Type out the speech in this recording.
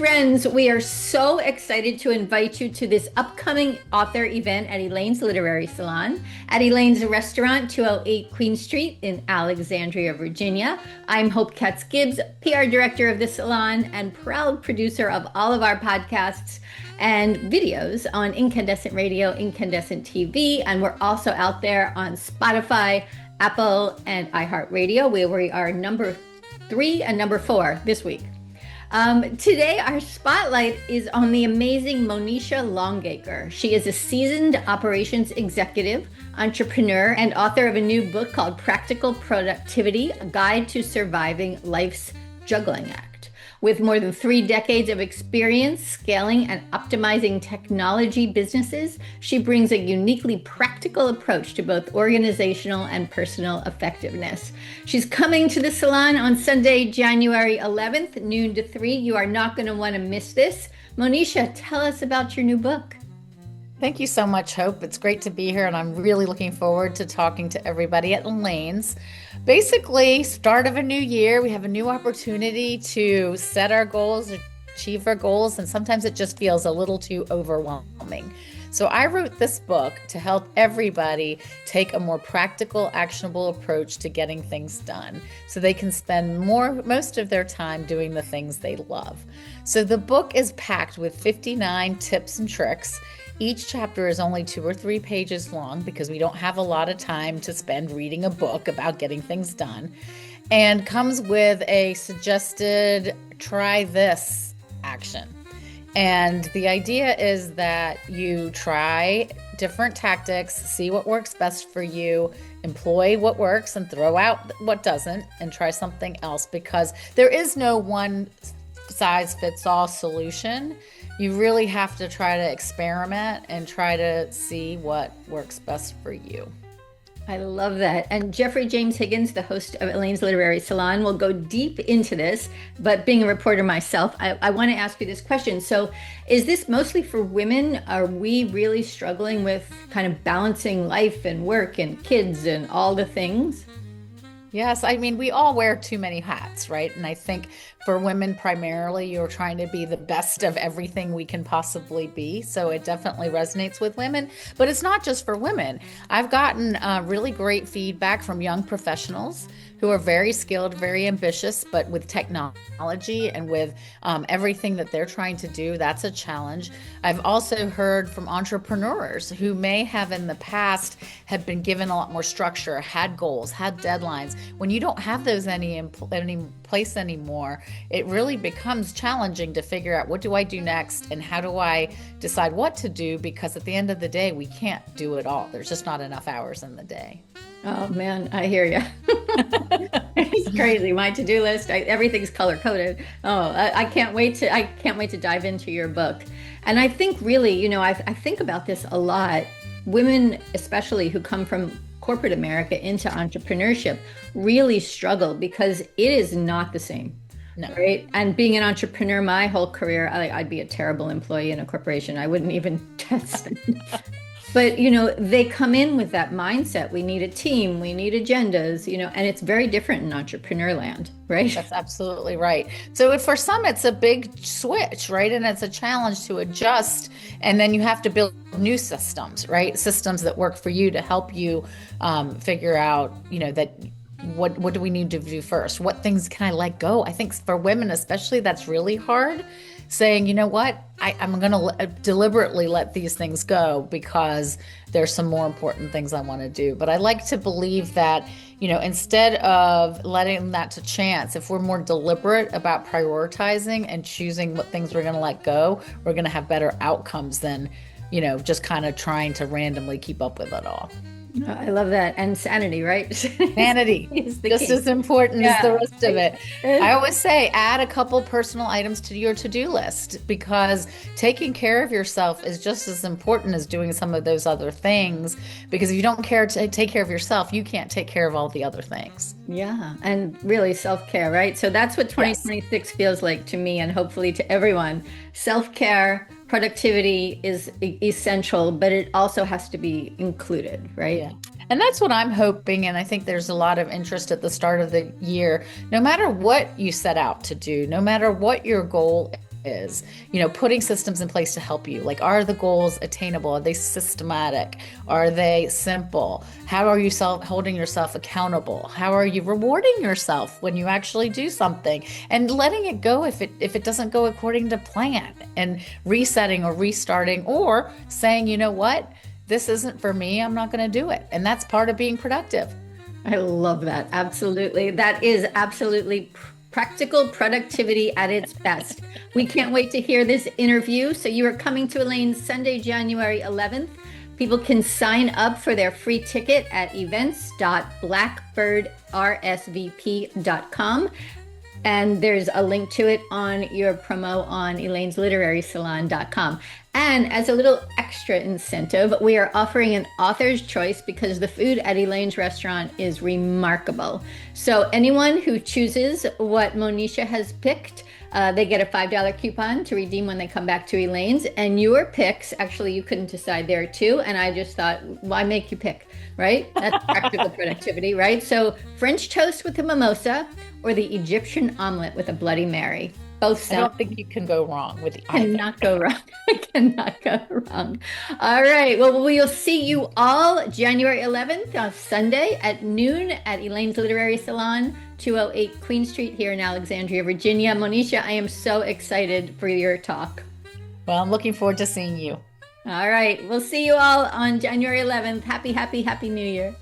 friends, we are so excited to invite you to this upcoming author event at Elaine's Literary Salon at Elaine's Restaurant, 208 Queen Street in Alexandria, Virginia. I'm Hope Katz-Gibbs, PR director of the salon and proud producer of all of our podcasts and videos on Incandescent Radio, Incandescent TV, and we're also out there on Spotify, Apple, and iHeartRadio, where we are number 3 and number 4 this week. Today, our spotlight is on the amazing Monisha Longacre. She is a seasoned operations executive, entrepreneur, and author of a new book called Practical Productivity, A Guide to Surviving Life's Juggling Act. With more than 3 decades of experience scaling and optimizing technology businesses, she brings a uniquely practical approach to both organizational and personal effectiveness. She's coming to the salon on Sunday, January 11th, noon to 3. You are not going to want to miss this. Monisha, tell us about your new book. Thank you so much, Hope. It's great to be here, and I'm really looking forward to talking to everybody at Elaine's. Basically, start of a new year, we have a new opportunity to set our goals, achieve our goals, and sometimes it just feels a little too overwhelming. So I wrote this book to help everybody take a more practical, actionable approach to getting things done so they can spend most of their time doing the things they love. So the book is packed with 59 tips and tricks. Each chapter is only 2 or 3 pages long because we don't have a lot of time to spend reading a book about getting things done, and comes with a suggested try this action. And the idea is that you try different tactics, see what works best for you, employ what works and throw out what doesn't, and try something else, because there is no one size fits all solution. You really have to try to experiment and try to see what works best for you. I love that. And Jeffrey James Higgins, the host of Elaine's Literary Salon, will go deep into this. But being a reporter myself, I want to ask you this question. So is this mostly for women? Are we really struggling with kind of balancing life and work and kids and all the things? Yes, I mean, we all wear too many hats, right? And I think for women primarily, you're trying to be the best of everything we can possibly be. So it definitely resonates with women, but it's not just for women. I've gotten really great feedback from young professionals who are very skilled, very ambitious, but with technology and with everything that they're trying to do, that's a challenge. I've also heard from entrepreneurs who may have in the past have been given a lot more structure, had goals, had deadlines. When you don't have those any place anymore, it really becomes challenging to figure out, what do I do next and how do I decide what to do? Because at the end of the day, we can't do it all. There's just not enough hours in the day. Oh man, I hear you. It's crazy. My to-do list, everything's color-coded. I can't wait to dive into your book. And I think really, I think about this a lot. Women, especially who come from corporate America into entrepreneurship, really struggle because it is not the same. No. Right. And being an entrepreneur my whole career, I'd be a terrible employee in a corporation. I wouldn't even test it. But, they come in with that mindset. We need a team, we need agendas, and it's very different in entrepreneur land, right? That's absolutely right. So for some, it's a big switch, right? And it's a challenge to adjust. And then you have to build new systems, right? Systems that work for you to help you figure out, that what do we need to do first? What things can I let go? I think for women especially, that's really hard. Saying, you know what, I'm going to deliberately let these things go because there's some more important things I want to do. But I like to believe that, instead of letting that to chance, if we're more deliberate about prioritizing and choosing what things we're going to let go, we're going to have better outcomes than, just kind of trying to randomly keep up with it all. I love that. And sanity, right? Sanity is just as important as the rest of it. I always say add a couple personal items to your to-do list, because taking care of yourself is just as important as doing some of those other things. Because if you don't care to take care of yourself, you can't take care of all the other things. Yeah. And really self-care, right? So that's what 2026 feels like to me, and hopefully to everyone. Self-care, productivity is essential, but it also has to be included, right? Yeah. And that's what I'm hoping. And I think there's a lot of interest at the start of the year. No matter what you set out to do, no matter what your goal is, putting systems in place to help you. Like, are the goals attainable? Are they systematic? Are they simple? How are you holding yourself accountable? How are you rewarding yourself when you actually do something, and letting it go if it doesn't go according to plan, and resetting or restarting, or saying, you know what, this isn't for me. I'm not going to do it. And that's part of being productive. I love that. Absolutely. That is absolutely practical productivity at its best. We can't wait to hear this interview. So you are coming to Elaine's Sunday, January 11th. People can sign up for their free ticket at events.blackbirdrsvp.com. And there's a link to it on your promo on elainesliterarysalon.com. And as a little extra incentive, we are offering an author's choice because the food at Elaine's restaurant is remarkable. So anyone who chooses what Monisha has picked, they get a $5 coupon to redeem when they come back to Elaine's. And your picks, actually, you couldn't decide there too. And I just thought, why make you pick, right? That's practical productivity, right? So French toast with a mimosa or the Egyptian omelet with a Bloody Mary. Both sound. I don't think you can go wrong with the Cannot go wrong. I cannot go wrong. All right. Well, we'll see you all January 11th on Sunday at noon at Elaine's Literary Salon, 208 Queen Street here in Alexandria, Virginia. Monisha, I am so excited for your talk. Well, I'm looking forward to seeing you. All right. We'll see you all on January 11th. Happy New Year.